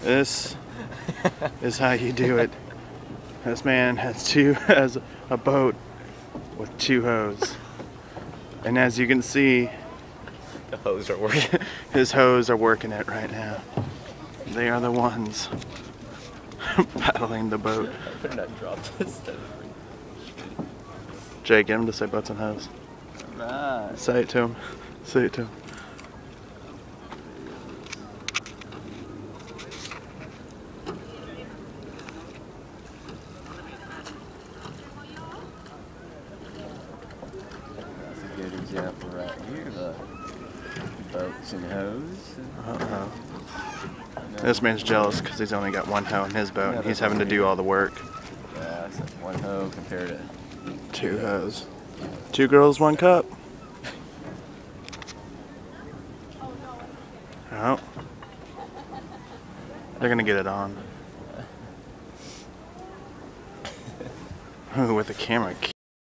This is how you do it. This man has a boat with 2 hose. And as you can see, The hose are working. his hose are working it right now. They are the ones paddling the boat. I better not drop this. Jay, get him to say butts and hose. Right. Say it to him. Say it to him. That's a good example right here. The boats and hose. Uh-oh. This man's jealous because he's only got 1 hoe in his boat and he's having to do all the work. Yeah, that's 1 hoe compared to 2 hoes. 2 girls, 1 cup. Oh. They're gonna get it on. Ooh, with the camera.